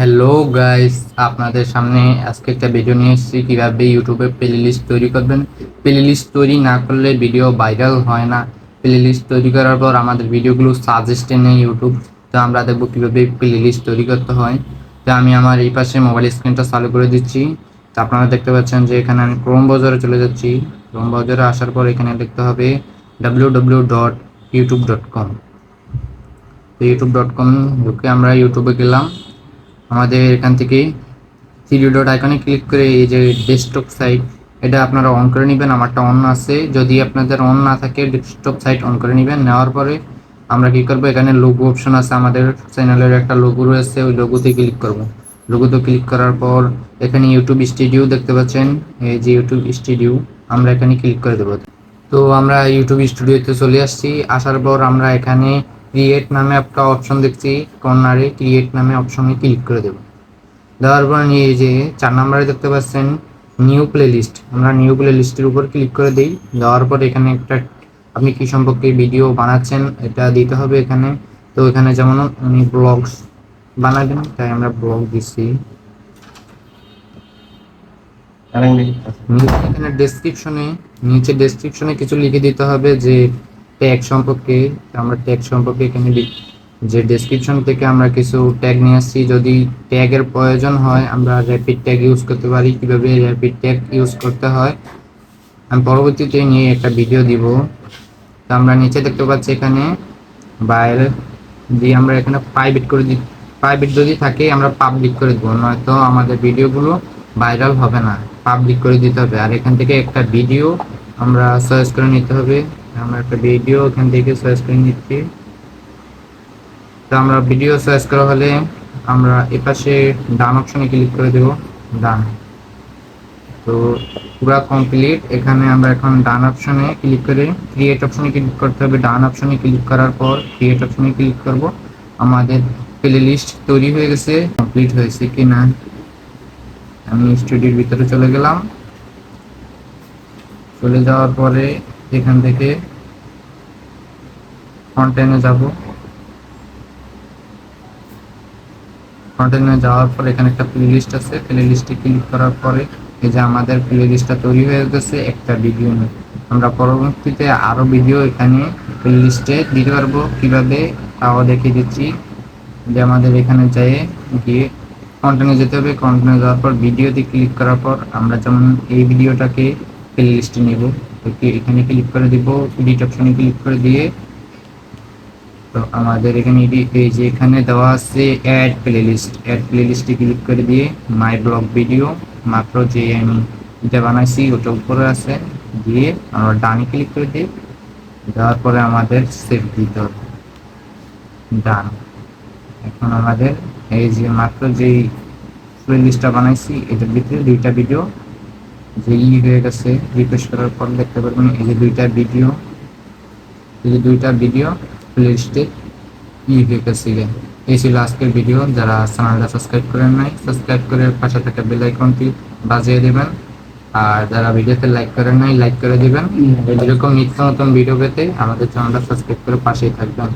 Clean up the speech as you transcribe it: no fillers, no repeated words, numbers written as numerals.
Hello guys, আপনাদের সামনে আজকে একটা ভিডিও নিয়ে এসেছি কিভাবে ইউটিউবে প্লেলিস্ট তৈরি করবেন। প্লেলিস্ট তৈরি না করলে ভিডিও ভাইরাল হয় না। প্লেলিস্ট তৈরি করার পর আমাদের ভিডিওগুলো সাজেস্টে নেই ইউটিউব। তো আমরা দেখবো কিভাবে প্লেলিস্ট তৈরি করতে হয়। তো আমি আমার এই পাশে মোবাইল স্ক্রিনটা চালু করে দিচ্ছি। তো আপনারা দেখতে পাচ্ছেন যে এখানে আমি ক্রোম ব্রাউজারে চলে যাচ্ছি। ক্রোম ব্রাউজারে আসার পর এখানে লিখতে হবে www.youtube.com। তো youtube.com ঢুকে আমরা ইউটিউবে গেলাম। আমাদের এখান থেকে থ্রি ডট আইকনে ক্লিক করে এই যে ডেস্কটপ সাইট, এটা আপনারা অন করে নেবেন। আমারটা অন আছে, যদি আপনাদের অন না থাকে ডেস্কটপ সাইট অন করে নেবেন। নেওয়ার পরে আমরা কি করব, এখানে লোগো অপশন আছে, আমাদের চ্যানেলের একটা লোগো রয়েছে, ওই লোগোতে ক্লিক করব। লোগোতে ক্লিক করার পর এখানে ইউটিউব স্টুডিও দেখতে পাচ্ছেন, এই যে ইউটিউব স্টুডিও, আমরা এখানে ক্লিক করে দেবো। তো আমরা ইউটিউব স্টুডিওতে চলে আসছি। আসার পর আমরা এখানে ক্রিয়েট নামে একটা অপশন দেখছি, কর্নারে ক্রিয়েট নামে অপশনে ক্লিক করে দেবো। দেওয়ার পর নিয়ে যে 4 নম্বরে দেখতে পাচ্ছেন নিউ প্লেলিস্ট, আমরা নিউ প্লেলিস্টের উপর ক্লিক করে দিই। দেওয়ার পর এখানে একটা আপনি কি সম্পর্কে ভিডিও বানাচ্ছেন এটা দিতে হবে এখানে। তো এখানে যেমন উনি ব্লগস বানাবেন, তাই আমরা ব্লগ দিচ্ছি। এখানে নিচে ডেসক্রিপশনে কিছু লিখে দিতে হবে যে ট্যাগ সম্পর্কে। আমরা ট্যাগ সম্পর্কে এখানে যে ডেসক্রিপশন থেকে আমরা কিছু ট্যাগ নিয়ে আসছি, যদি ট্যাগের প্রয়োজন হয় আমরা র্যাপিড ট্যাগ ইউজ করতে পারি। কিভাবে র্যাপিড ট্যাগ ইউজ করতে হয় আমি পরবর্তীতে নিয়ে একটা ভিডিও দিব। তো আমরা নিচে দেখতে পাচ্ছি এখানে বাইরে দিয়ে আমরা এখানে প্রাইভেট করে দিই। প্রাইভেট যদি থাকে আমরা পাবলিক করে দেবো, নয়তো আমাদের ভিডিওগুলো ভাইরাল হবে না। পাবলিক করে দিতে হবে। আর এখান থেকে একটা ভিডিও আমরা চয়েস করে নিতে হবে। আমরা একটা ভিডিও এখান থেকে চয়েস করে নিচ্ছি। তো আমরা ভিডিও চয়েস করা হলে আমরা এপাশে ডান অপশনে ক্লিক করে দেব। ডান। তো পুরা কমপ্লিট। এখানে আমরা এখন ডান অপশনে ক্লিক করে ক্রিয়েট অপশনে ক্লিক করতে হবে। ডান অপশনে ক্লিক করার পর ক্রিয়েট অপশনে ক্লিক করব। আমাদের প্লে লিস্ট তৈরি হয়ে গেছে, কমপ্লিট হয়েছে কিনা। আমি স্টুডিওর ভিতরে চলে গেলাম। চলে যাওয়ার পরে এখান থেকে কন্টেন্টে যাব। কন্টেন্টে যাওয়ার পর এখানে একটা প্লে লিস্ট আছে, প্লে লিস্টে ক্লিক করার পরে এই যে আমাদের প্লে লিস্টটা তৈরি হয়ে গেছে একটা ভিডিও নিয়ে। আমরা পরবর্তীতে আরও ভিডিও এখানে প্লে লিস্টে দিতে পারবো। কীভাবে তাও দেখিয়ে দিচ্ছি। যে আমাদের এখানে যেয়ে গিয়ে কন্টেন্টে যেতে হবে। কন্টেন্টে যাওয়ার পর ভিডিওতে ক্লিক করার পর আমরা যেমন এই ভিডিওটাকে প্লে লিস্টে নেব, এখানে ক্লিক করে দিব। এডিট অপশনে ক্লিক করে দিয়ে তো আমাদের এখানে এই যে এখানে দেওয়া আছে অ্যাড প্লেলিস্টে ক্লিক করে দিয়ে মাই ব্লগ ভিডিও, মাত্র যে আমি এটা বানাইছি ওটা উপরে আছে, দিয়ে আমরা ডানে ক্লিক করে দিই। দেওয়ার পরে আমাদের সেভ দিতে হবে। ডান। এখন আমাদের এই যে মাত্র যেই প্লেলিস্টটা বানাইছি এটার ভিতরে দুইটা ভিডিও যে হয়ে গেছে। রিফ্রেশ করার পর দেখতে পারবেন এই যে দুইটা ভিডিও প্লেলিস্টে হয়ে গেছে। এই ছিল আজকের ভিডিও। যারা চ্যানেলটা সাবস্ক্রাইব করেন নাই, সাবস্ক্রাইব করে পাশে থাকা বেল আইকনটি বাজিয়ে দেবেন। আর যারা ভিডিওতে লাইক করেন নাই, লাইক করে দিবেন। এরকম নিত্য নতুন ভিডিও পেতে আমাদের চ্যানেলটা সাবস্ক্রাইব করে পাশেই থাকবেন।